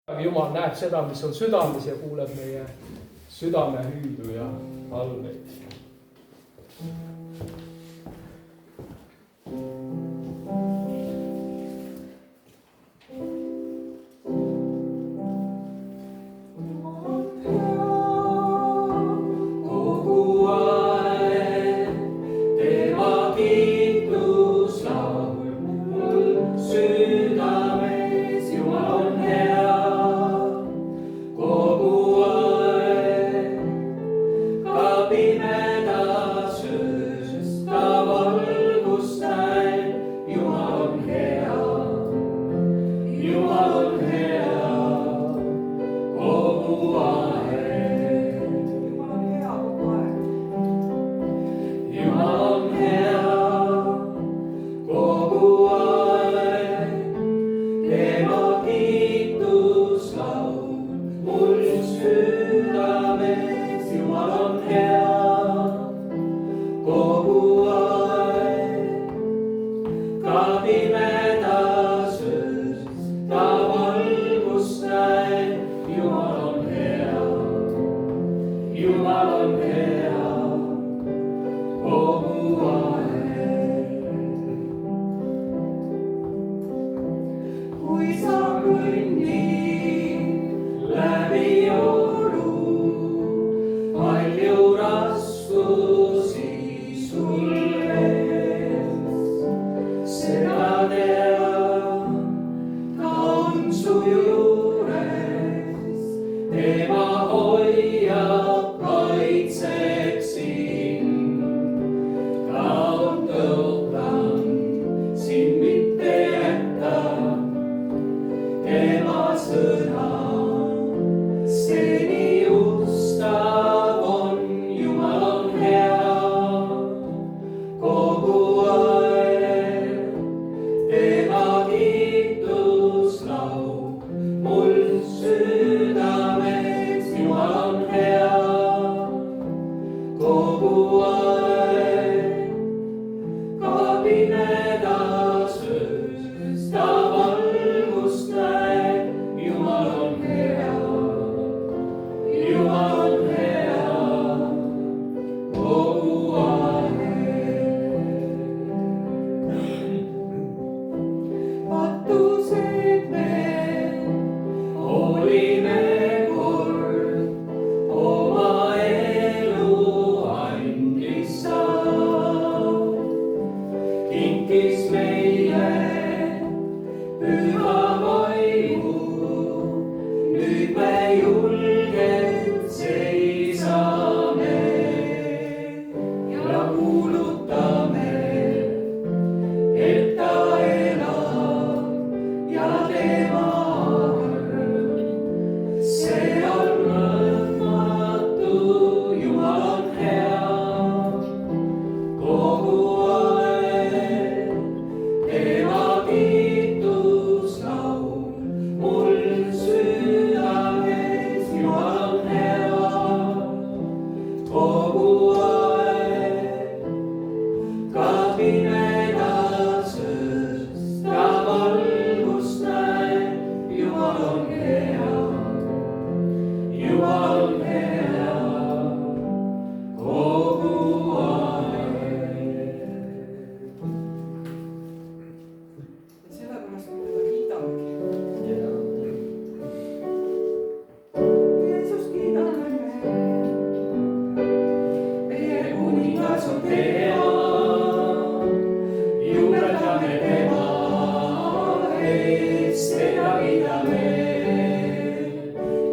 Jumal näeb seda, mis on südames ja kuuleb meie südame hüüdu ja palveid.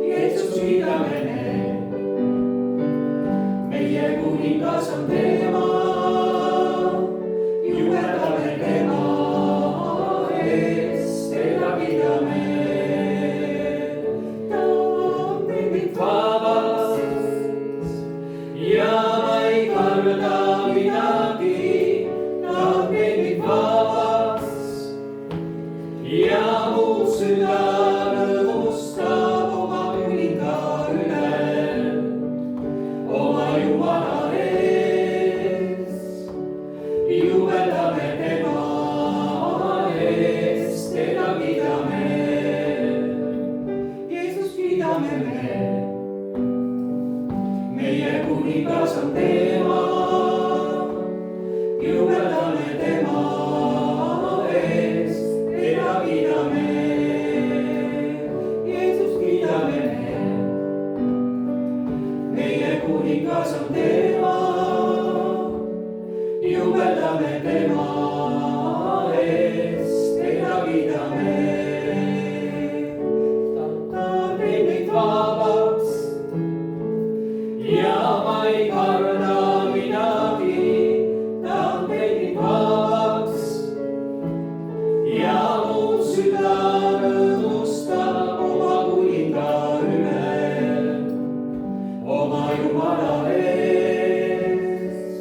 Jeesus, kiidame. kiidame me. Meie kuningas on tema, jubeldame tema eest, teda kiidame. Jeesus kiidame me. Meie kuningas on tema, jubeldame tema eest, teda kiidame. Ta teeb meid vabaks ja ma ei karda midagi. Ta teeb meid vabaks ja mu süda rõõmustab oma kuninga üle, oma Jumala eest.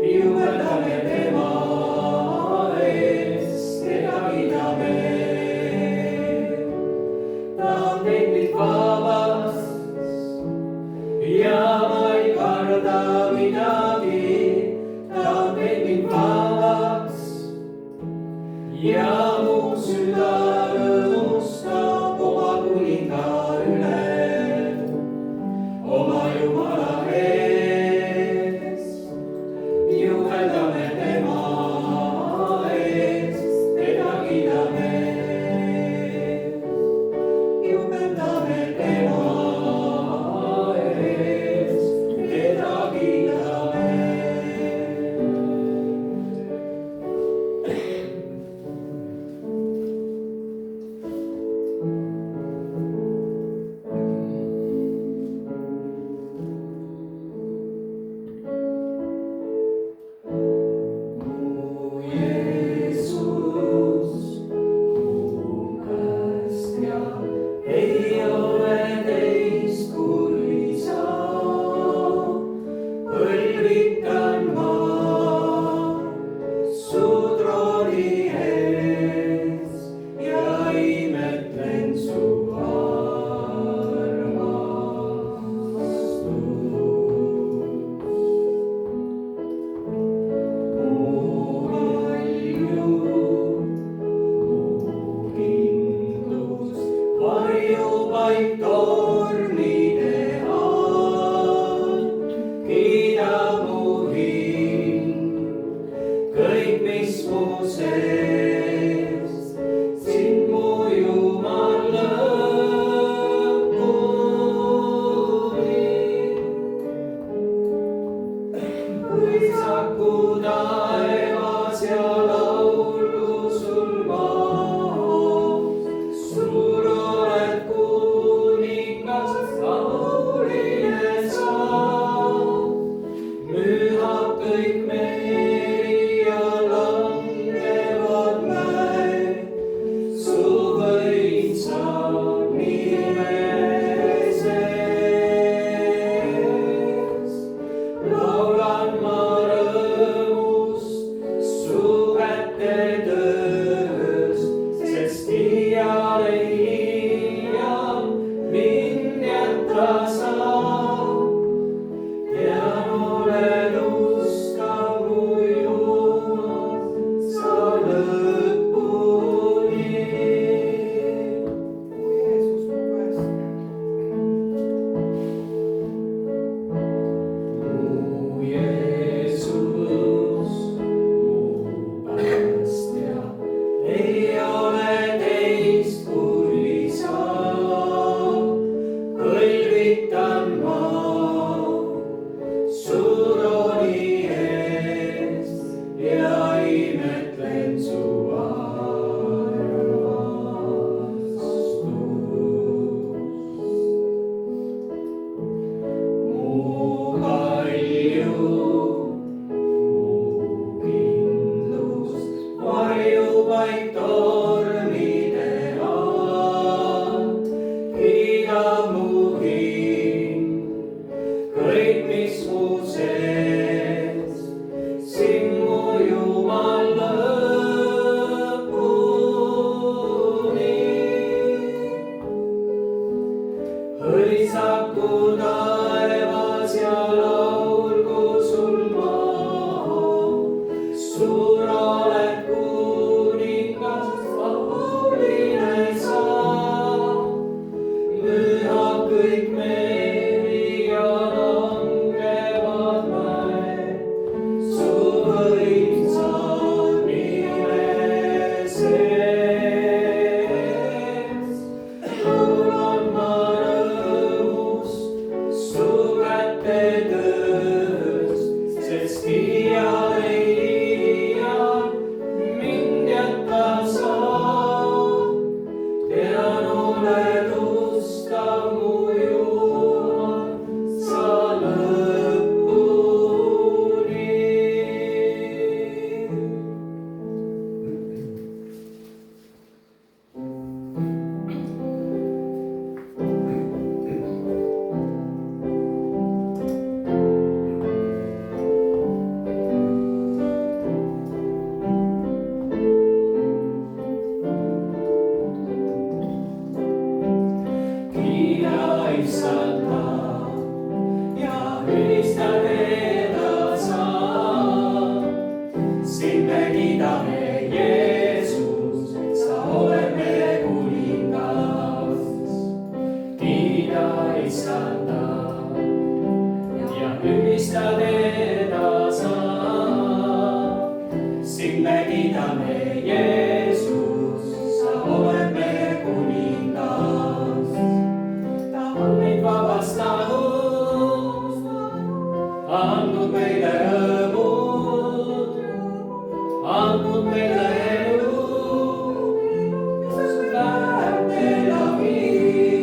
Jubeldame tema eest, teda kiidame. Ta teeb meid vabaks ja ma ei karda midagi. Ta teeb meid vabaks ja mu süda rõõmustab oma kuninga üle, oma Jumala eest. Jubeldame tema eest, teda kiidame. Jubeldame tema eest, teda kiidame. Mu Jeesus, mu päästja, ei ole teist kui sa. Põlvitan ma su trooni ees ja imetlen su armastust. Mu kalju, mu kindlus, varjupaik tormide all. Kiidab mu hing, kõik, mis mu sees, sind mu Jumal lõpuni. Mõisaku taevas ja laulgu sul maas, suur oled kuningas, lauline sa. Mühab kõik meri ja langevad mäed, su võimsa nime sees. Laulan ma rõõmust su käte tööst, sest iial ei iial mind jätta saab. Tean, oled ustav mu Jumal, sa lõpuni. Mu Jeesus, mu päästja, ei ole teist kui sa. Põlvitan ma su trooni eest ja imetlen su armastust. Mu kalju, mu kindlus, varjupaik tormide all. Kiidab mu hing, kõik, mis mu sees, sind mu Jumal lõpuni. Hõisaku taevas ja laulgu sul maa, suur oled kuningas, lauline sa. Müha kõik mehi ja langevad mäed, su võimsa nime sees. laulan ma rõõmust su käte tööst, sest iial ei iial mind jätta saa. tean, oled ustav mu Jumal, sa lõpuni. Kiida Isanda ja ülista teda sa. Sind me kiidame, Jeesus, sa oled meie kuningas. Kiida Isanda ja ülista teda sa. Sind me kiidame, Jeesus, sa oled meie kuningas. Ta on meid vabastanud, andnud meile rõõmu, andnud meile elu, väärt elamist.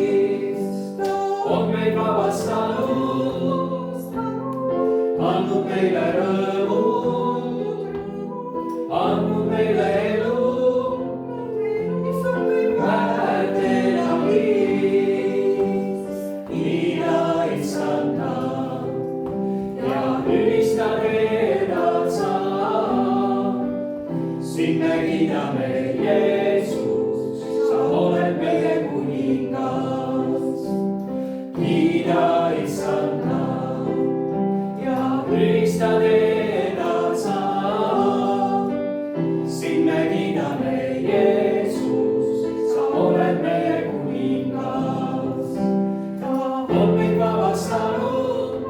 on meid vabastanud, andnud meile rõõmu, andnud meile elu, väärt elamist. Kiida Isanda ja ülista teda sa. Sind me kiidame, Jeesus, sa oled meie kuningas. Kiida Isanda ja ülista teda sa. Sind me kiidame, Jeesus, sa oled meie kuningas. Ta on meid vabastanud,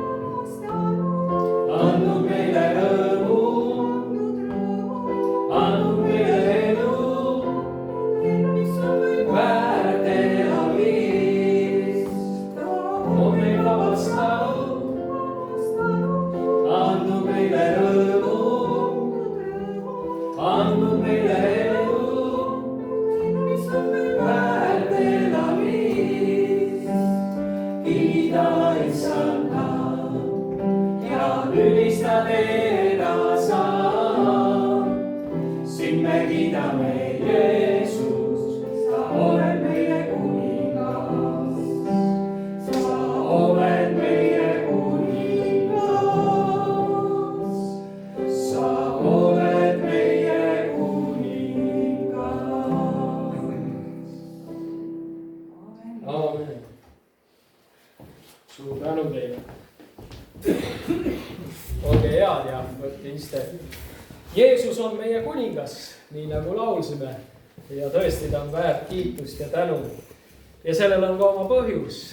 andnud meile rõõmu, andnud meile elu, väärt elamist. on meid vabastanud, andnud meile rõõmu, andnud meile elu, väärt elamist. Kiida Isanda ja ülista teda sa. Sind me kiidame, Jeesus, sa oled meie kuningas. Sa oled meie kuningas. Sa oled meie kuningas. Aamen. Suur tänu teile. olge head ja võtke istet. Jeesus on meie kuningas, nii nagu laulsime. ja tõesti, ta on väärt kiitust ja tänu. ja sellel on ka oma põhjus.